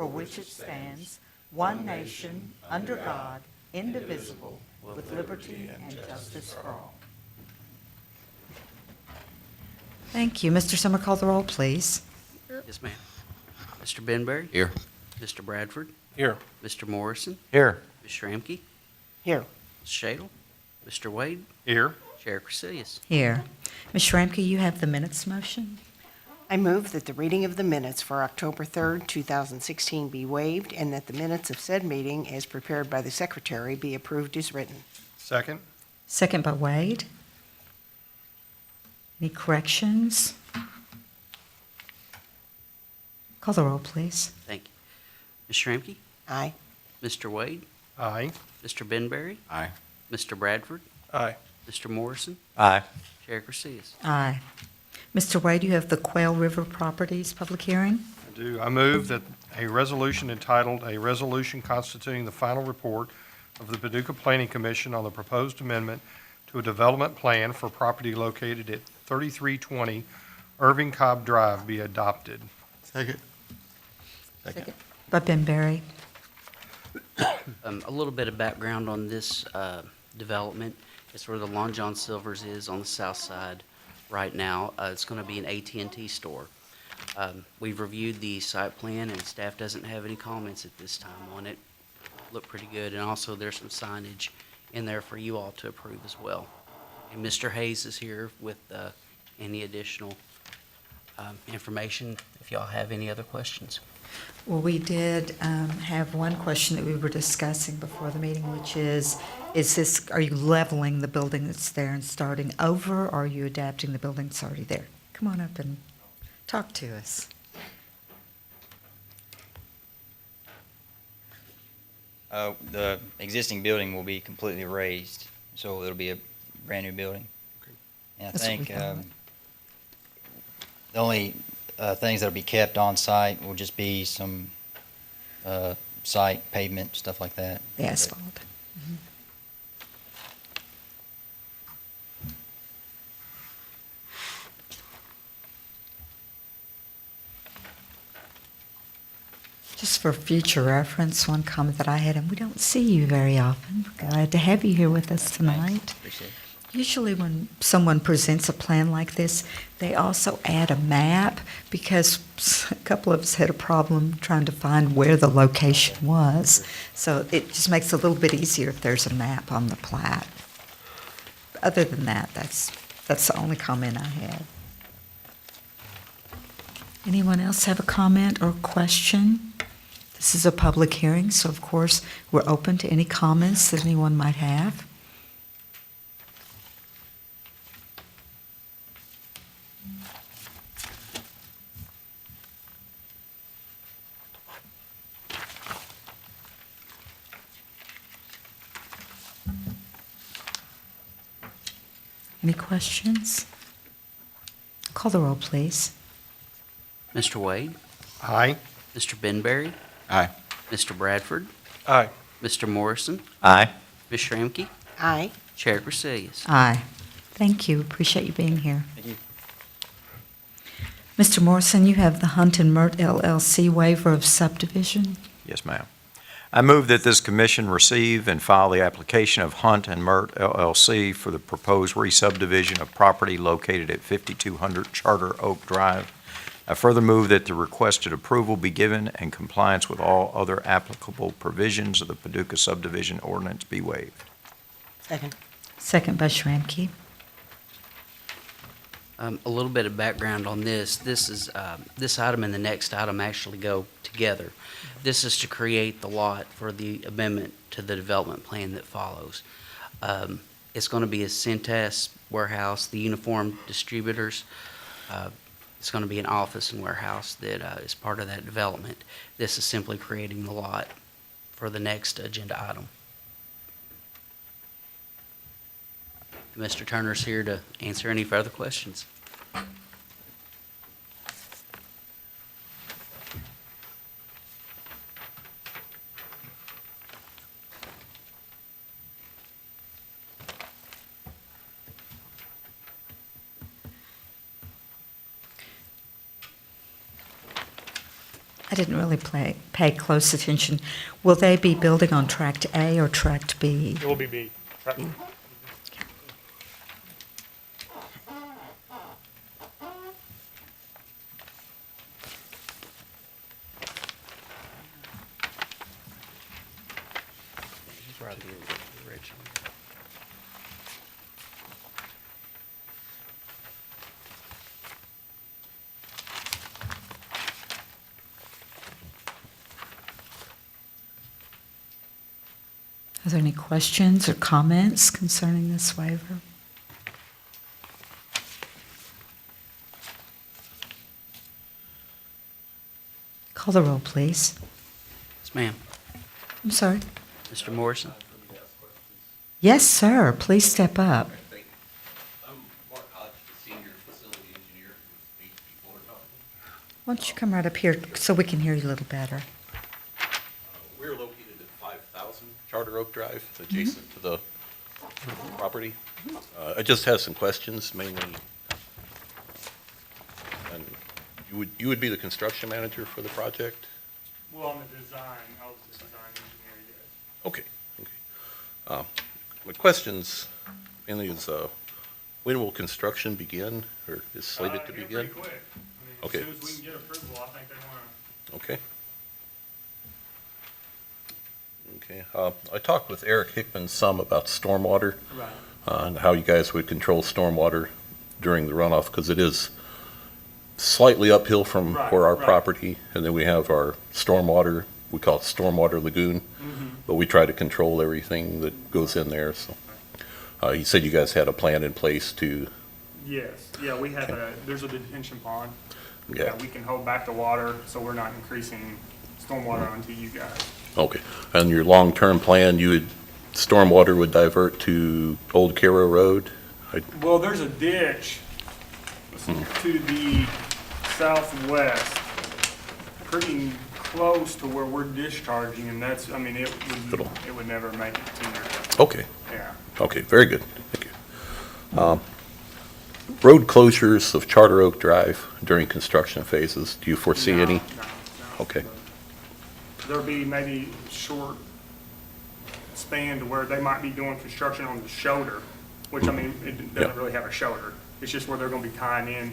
for which it stands, one nation, under God, indivisible, with liberty and justice for all. Thank you. Mr. Summer, call the roll, please. Yes, ma'am. Mr. Benberry? Here. Mr. Bradford? Here. Mr. Morrison? Here. Ms. Schramke? Here. Ms. Shadle? Mr. Wade? Here. Chair Crecilius? Here. Ms. Schramke, you have the minutes motion. I move that the reading of the minutes for October 3rd, 2016 be waived and that the minutes of said meeting as prepared by the secretary be approved as written. Second. Second by Wade. Any corrections? Call the roll, please. Thank you. Ms. Schramke? Aye. Mr. Wade? Aye. Mr. Benberry? Aye. Mr. Bradford? Aye. Mr. Morrison? Aye. Chair Crecilius? Aye. Mr. Wade, you have the Quail River Properties public hearing. I do. I move that a resolution entitled, "A Resolution Constituting the Final Report of the Paducah Planning Commission on the Proposed Amendment to a Development Plan for Property Located at 3320 Irving Cobb Drive" be adopted. Second. By Benberry. A little bit of background on this development. It's where the Long John Silver's is on the south side right now. It's going to be an AT&T store. We've reviewed the site plan, and staff doesn't have any comments at this time on it. Look pretty good, and also there's some signage in there for you all to approve as well. And Mr. Hayes is here with any additional information if y'all have any other questions. Well, we did have one question that we were discussing before the meeting, which is this, are you leveling the building that's there and starting over, or are you adapting the building that's already there? Come on up and talk to us. The existing building will be completely raised, so it'll be a brand-new building. And I That's what we think thought. the only things that'll be kept on site will just be some site pavement, stuff like that. The asphalt. Just for future reference, one comment that I had, and we don't see you very often. Glad to have you here with us tonight. Appreciate it. Usually when someone presents a plan like this, they also add a map, because a couple of us had a problem trying to find where the location was. So it just makes it a little bit easier if there's a map on the plat. Other than that, that's the only comment I had. Anyone else have a comment or question? This is a public hearing, so of course we're open to any comments that anyone might have. Any questions? Call the roll, please. Mr. Wade? Aye. Mr. Benberry? Aye. Mr. Bradford? Aye. Mr. Morrison? Aye. Ms. Schramke? Aye. Chair Crecilius? Aye. Thank you. Appreciate you being here. Thank you. Mr. Morrison, you have the Hunt and Mert LLC waiver of subdivision. Yes, ma'am. I move that this commission receive and file the application of Hunt and Mert LLC for the proposed re-subdivision of property located at 5200 Charter Oak Drive. I further move that the requested approval be given and compliance with all other applicable provisions of the Paducah subdivision ordinance be waived. Second. Second by Schramke. A little bit of background on this. This item and the next item actually go together. This is to create the lot for the amendment to the development plan that follows. It's going to be a Centas warehouse, the uniform distributors. It's going to be an office and warehouse that is part of that development. This is simply creating the lot for the next agenda item. Mr. Turner's here to answer any further questions. I didn't really pay close attention. Will they be building on Tract A or Tract B? It will be B. Right. He's right here with the original. Are there any questions or comments concerning this waiver? Call the roll, please. Yes, ma'am. I'm sorry. Mr. Morrison? Yes, sir. Please step up. I'm Mark Hodge, the senior facility engineer with BHP Florida. Why don't you come right up here so we can hear you a little better? We're located at 5,000 Charter Oak Drive, adjacent to the property. I just have some questions, mainly. And you would be the construction manager for the project? Well, on the design, I was the design engineer, yes. Okay, okay. My questions mainly is, when will construction begin, or is slated to Here begin? Pretty quick. Okay. As soon as we can get approval, I think they want to. Okay. Okay, I talked with Eric Hickman some about stormwater. Right. And how you guys would control stormwater during the runoff, because it is slightly uphill from Right, where our right. property, and then we have our stormwater, we call it stormwater lagoon, but we try to control everything that goes in there, so. He said you guys had a plan in place to, Yes, yeah, we have there's a detention pond. yeah, that we can hold back the water, so we're not increasing stormwater onto you guys. okay. And your long-term plan, stormwater would divert to Old Cairo Road? Well, there's a ditch to the southwest, pretty close to where we're discharging, and that's, I mean, it would never make it to your, Okay, yeah. okay, very good, thank you. Road closures of Charter Oak Drive during construction phases, do you foresee No, any? no, no. Okay. There'll be maybe short span to where they might be doing construction on the shoulder, which, I mean, it doesn't Yeah. really have a shoulder. It's just where they're gonna be tying in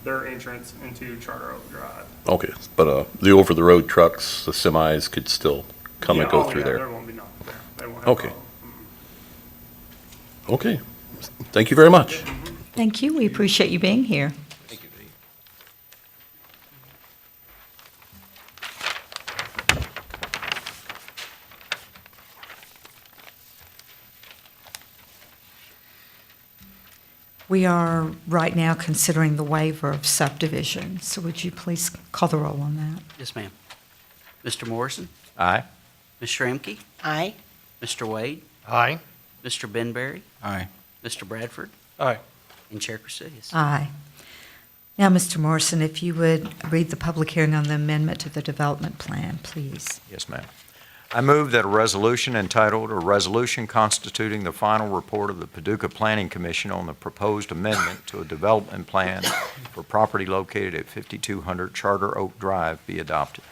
their entrance into Charter Oak Drive. Okay, but the over-the-road trucks, the semis could still come and Yeah, go oh, through yeah, there? There won't be no, they won't have a Okay. problem. Okay, thank you very much. Thank you. We appreciate you being here. Thank you, Dee. We are right now considering the waiver of subdivision, so would you please call the roll on that? Yes, ma'am. Mr. Morrison? Aye. Ms. Shramky? Aye. Mr. Wade? Aye. Mr. Benberry? Aye. Mr. Bradford? Aye. And Chair Crucilius? Aye. Now, Mr. Morrison, if you would read the public hearing on the amendment to the development plan, please. Yes, ma'am. I move that a resolution entitled, "A Resolution Constituting the Final Report of the Paducah Planning Commission on the Proposed Amendment to a Development Plan for Property Located at 5200 Charter Oak Drive" be adopted.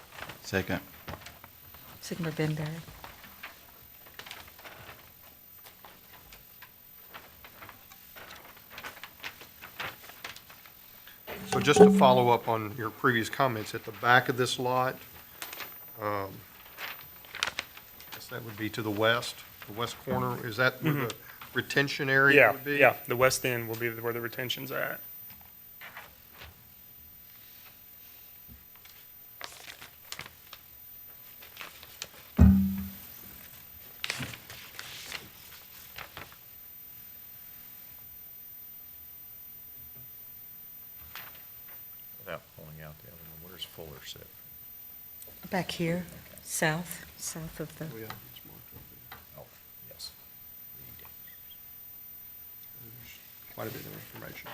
Second. Sigmund Benberry. So just to follow up on your previous comments, at the back of this lot, I guess that would be to the west corner, is that where the retention area Yeah, would be? yeah, the west end will be where the retention's at. Without pulling out the other one, where's Fuller sit? Back here, south of the, Oh, yeah, it's marked up there. Oh, yes. There's quite a bit of information.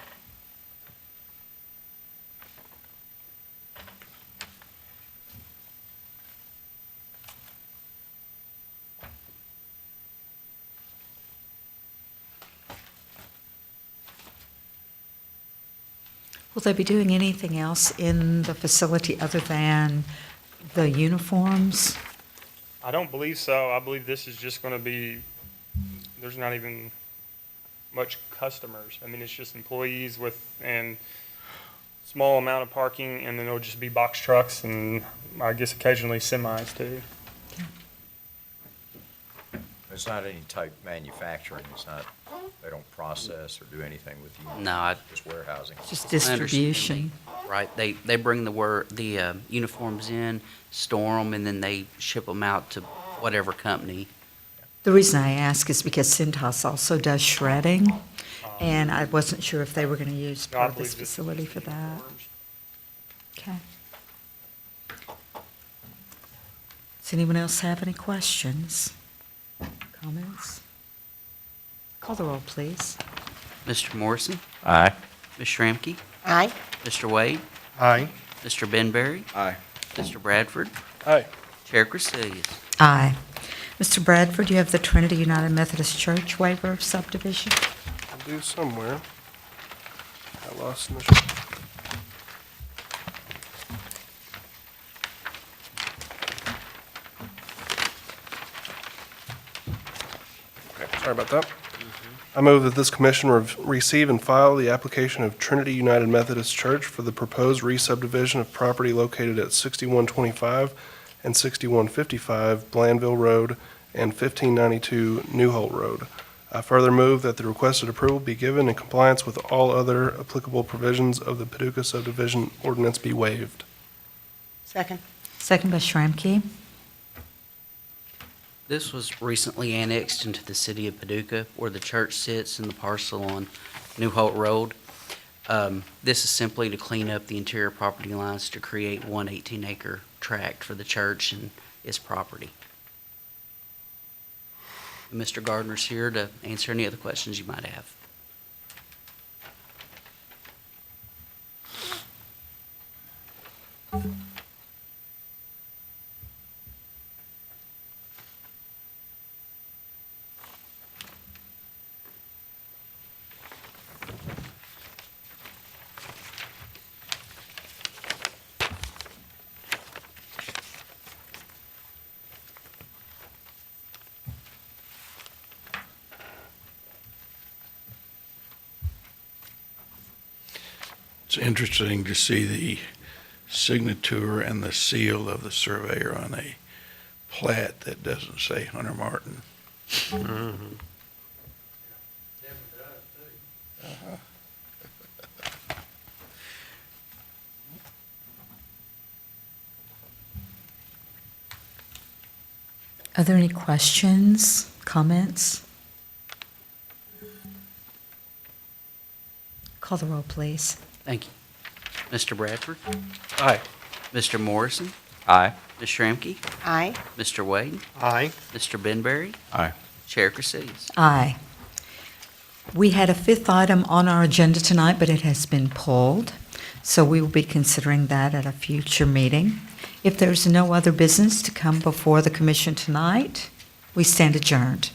will they be doing anything else in the facility other than the uniforms? I don't believe so. I believe this is just gonna be, there's not even much customers. I mean, it's just employees and small amount of parking, and then it'll just be box trucks and I guess occasionally semis too. It's not any type manufacturing, it's not, they don't process or do anything with you? No, Just warehousing? Just My understanding, distribution? right, they bring the uniforms in, store them, and then they ship them out to whatever company. The reason I ask is because Cintas also does shredding, and I wasn't sure if they were going to use No, I part of this believe this is facility just for that. uniforms. Okay. Does anyone else have any questions, comments? Call the roll, please. Mr. Morrison, Aye. Ms. Shramky, Aye. Mr. Wade, Aye. Mr. Benberry, Aye. Mr. Bradford, Aye. Chair Cresilius. Aye. Mr. Bradford, you have the Trinity United Methodist Church waiver of subdivision? I do somewhere. I lost in the. Okay, sorry about that. I move that this commission receive and file the application of Trinity United Methodist Church for the proposed re-subdivision of property located at 6125 and 6155 Blandville Road and 1592 New Holt Road. I further move that the requested approval be given in compliance with all other applicable provisions of the Paducah subdivision ordinance be waived. Second. Second by Shramky. This was recently annexed into the city of Paducah, where the church sits in the parcel on New Holt Road. This is simply to clean up the interior property lines to create one 18-acre tract for the church and its property. Mr. Gardner's here to answer any other questions you might have. It's interesting to see the signature and the seal of the surveyor on a plat that doesn't say Hunter Martin. Are there any questions, comments? Call the roll, please. Thank you. Mr. Bradford? Aye. Mr. Morrison? Aye. Ms. Shramky? Aye. Mr. Wade? Aye. Mr. Benberry? Aye. Chair Cresilius. Aye. We had a fifth item on our agenda tonight, but it has been pulled, so we will be considering that at a future meeting. If there's no other business to come before the commission tonight, we stand adjourned.